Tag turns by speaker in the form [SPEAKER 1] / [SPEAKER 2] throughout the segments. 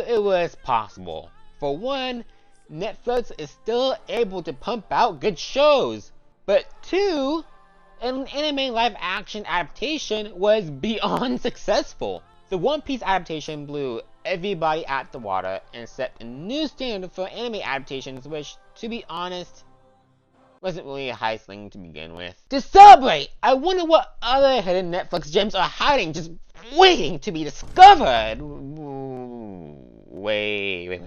[SPEAKER 1] it was possible. For one, Netflix is still able to pump out good shows. But two, an anime live-action adaptation was beyond successful. The One Piece adaptation blew everybody out the water and set a new standard for anime adaptations, which, to be honest, wasn't really a high thing to begin with. To celebrate, I wonder what other hidden Netflix gems are hiding, just waiting to be discovered. Wait.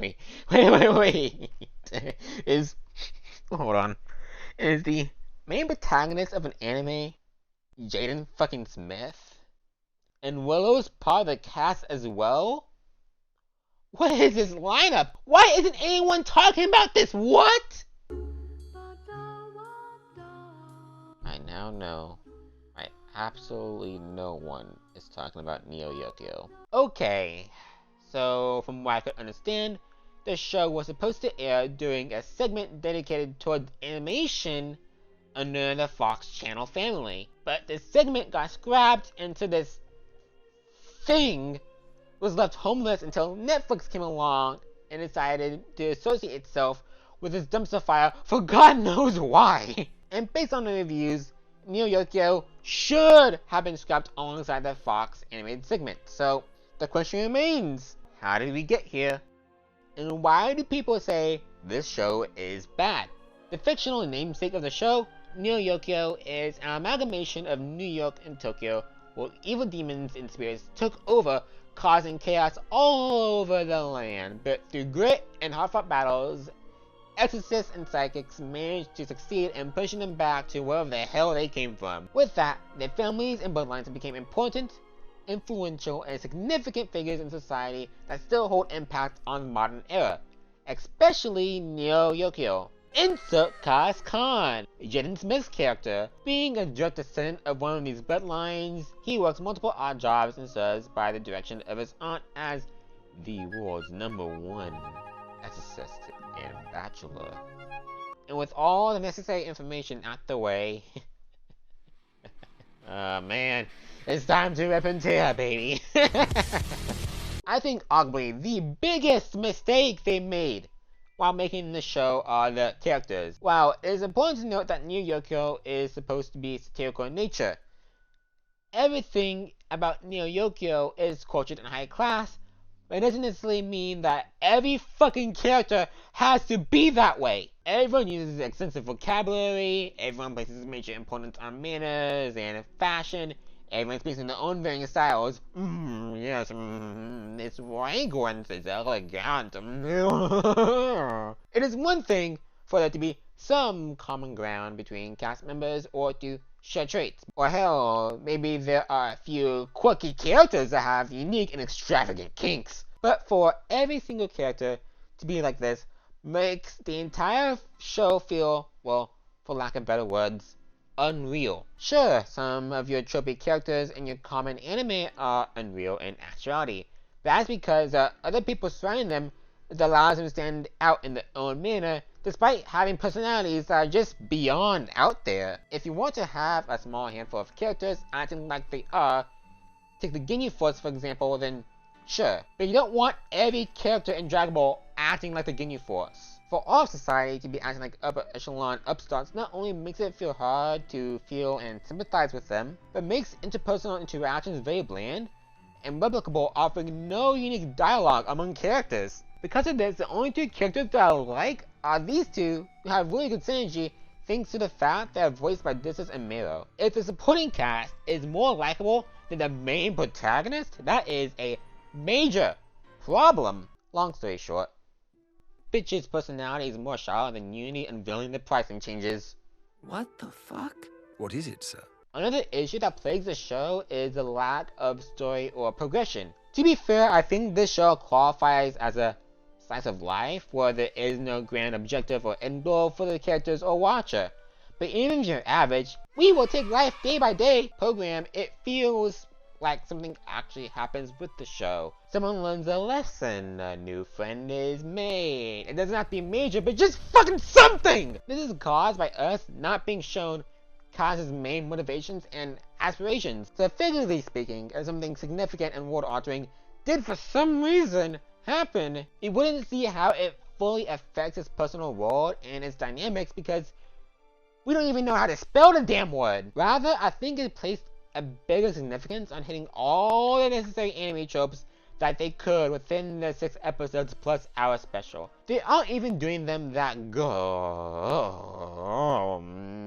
[SPEAKER 1] Hold on. Is the main protagonist of an anime Jaden fucking Smith? And Willow's part of the cast as well? What is this lineup? Why isn't anyone talking about this? What? I now know why absolutely no one is talking about Yokio. Okay, so from what I could understand, the show was supposed to air during a segment dedicated toward animation under the Fox channel family. But the segment got scrapped into this thing was left homeless until Netflix came along and decided to associate itself with this dumpster fire for God knows why. And based on the reviews, Yokio should have been scrapped alongside the Fox animated segment. So the question remains, how did we get here? And why do people say this show is bad? The fictional namesake of the show, Yokio, is an amalgamation of New York and Tokyo, where evil demons and spirits took over, causing chaos all over the land. But through grit and hard-fought battles, exorcists and psychics managed to succeed in pushing them back to wherever the hell they came from. With that, their families and bloodlines became important, influential, and significant figures in society that still hold impact on the modern era, especially Yokio. Insert Kaz Khan, Jaden Smith's character. Being a direct descendant of one of these bloodlines, he works multiple odd jobs and serves by the direction of his aunt as the world's #1 exorcist and bachelor. And with all the necessary information out the way, man, it's time to rip and tear, baby. I think arguably the biggest mistake they made while making the show are the characters. While it is important to note that Yokio is supposed to be satirical in nature, everything about Yokio is cultured and high class, but it doesn't necessarily mean that every fucking character has to be that way. Everyone uses extensive vocabulary, everyone places major importance on manners and fashion, everyone speaks in their own varying styles. Yes, this fragrance is elegant. It is one thing for there to be some common ground between cast members or to share traits. Or hell, maybe there are a few quirky characters that have unique and extravagant kinks. But for every single character to be like this makes the entire show feel, well, for lack of better words, unreal. Sure, some of your tropey characters in your common anime are unreal in actuality. That's because other people surrounding them allows them to stand out in their own manner, despite having personalities that are just beyond out there. If you want to have a small handful of characters acting like they are, take the Ginyu Force for example, then sure. But you don't want every character in Dragon Ball acting like the Ginyu Force. For all of society to be acting like upper echelon upstarts not only makes it feel hard to feel and sympathize with them, but makes interpersonal interactions very bland and replicable, offering no unique dialogue among characters. Because of this, the only two characters that I like are these two, who have really good synergy thanks to the fact they are voiced by Disses and Mero. If the supporting cast is more likable than the main protagonist, that is a major problem. Long story short, Bitch's personality is more shallow than Unity unveiling the pricing changes.
[SPEAKER 2] What the fuck?
[SPEAKER 3] What is it, sir?
[SPEAKER 1] Another issue that plagues the show is the lack of story or progression. To be fair, I think this show qualifies as a slice of life where there is no grand objective or end goal for the characters or watcher. But even if you're average, we will take life day by day program, it feels like something actually happens with the show. Someone learns a lesson, a new friend is made. It doesn't have to be major, but just fucking something! This is caused by us not being shown Kaz's main motivations and aspirations. So figuratively speaking, if something significant and world-altering did for some reason happen, we wouldn't see how it fully affects his personal world and its dynamics because we don't even know how to spell the damn word. Rather, I think it placed a bigger significance on hitting all the necessary anime tropes that they could within the 6 episodes plus our special. They aren't even doing them that good.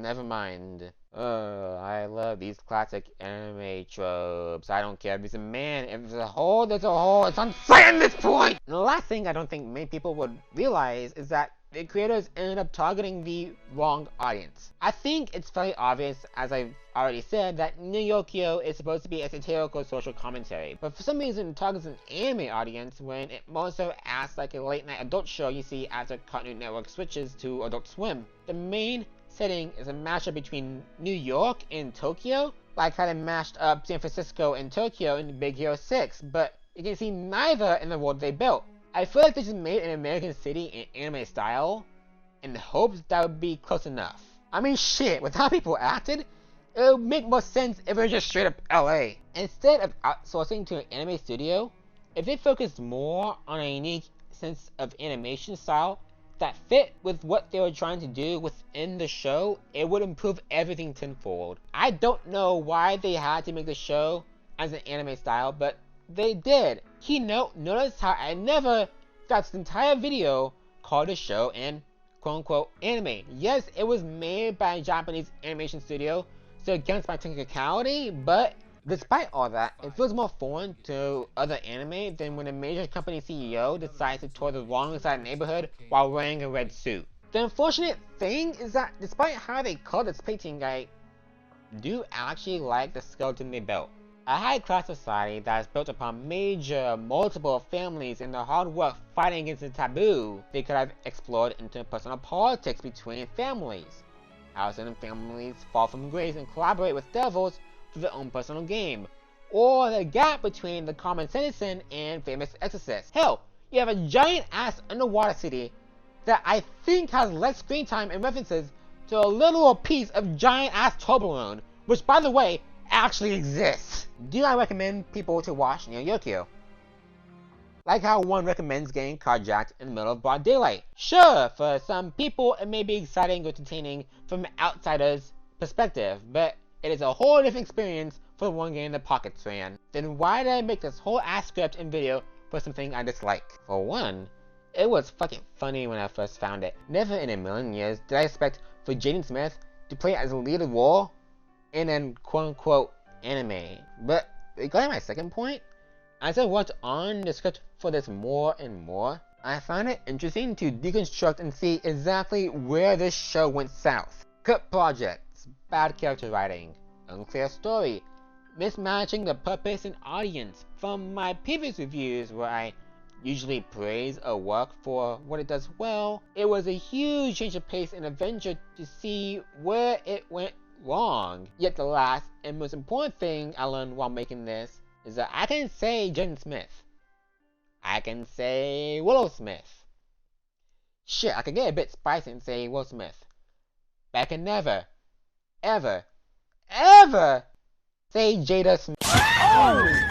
[SPEAKER 1] Never mind. I love these classic anime tropes. I don't care if it's a man, if it's a hole, there's a hole. It's on site at this point! And the last thing I don't think many people would realize is that the creators ended up targeting the wrong audience. I think it's fairly obvious, as I've already said, that Yokio is supposed to be a satirical social commentary, but for some reason it targets an anime audience when it more so acts like a late night adult show you see after Cartoon Network switches to Adult Swim. The main setting is a mashup between New York and Tokyo, like how they mashed up San Francisco and Tokyo in Big Hero 6, but you can see neither in the world they built. I feel like they just made an American city in anime style in hopes that would be close enough. I mean shit, with how people acted, it would make more sense if it was just straight up LA. Instead of outsourcing to an anime studio, if they focused more on a unique sense of animation style that fit with what they were trying to do within the show, it would improve everything tenfold. I don't know why they had to make the show as an anime style, but they did. Keynote, notice how I never got this entire video called the show an quote-unquote anime. Yes, it was made by a Japanese animation studio, so against my technicality, but despite all that, it feels more foreign to other anime than when a major company CEO decides to tour the wrong side of the neighborhood while wearing a red suit. The unfortunate thing is that despite how they call this painting, I do actually like the skeleton they built. A high-class society that is built upon major, multiple families and the hard work fighting against the taboo they could have explored into personal politics between families. How certain families fall from grace and collaborate with devils for their own personal game. Or the gap between the common citizen and famous exorcists. Hell, you have a giant-ass underwater city that I think has less screen time and references to a literal piece of giant-ass Toblerone, which, by the way, actually exists. Do I recommend people to watch Yokio? Like how one recommends getting carjacked in the middle of broad daylight. Sure, for some people it may be exciting or entertaining from an outsider's perspective, but it is a whole different experience for the one getting the pockets ran. Then why did I make this whole ass script and video for something I dislike? For one, it was fucking funny when I first found it. Never in a million years did I expect for Jaden Smith to play as a lead role in an quote-unquote anime. But regarding my second point, as I worked on the script for this more and more, I found it interesting to deconstruct and see exactly where this show went south. Cut projects, bad character writing, unclear story, mismatching the purpose and audience. From my previous reviews where I usually praise a work for what it does well, it was a huge change of pace and adventure to see where it went wrong. Yet the last and most important thing I learned while making this is that I can say Jaden Smith. I can say Willow Smith. Shit, I can get a bit spicy and say Will Smith. But I can never, ever, ever say Jada Smith. Oh!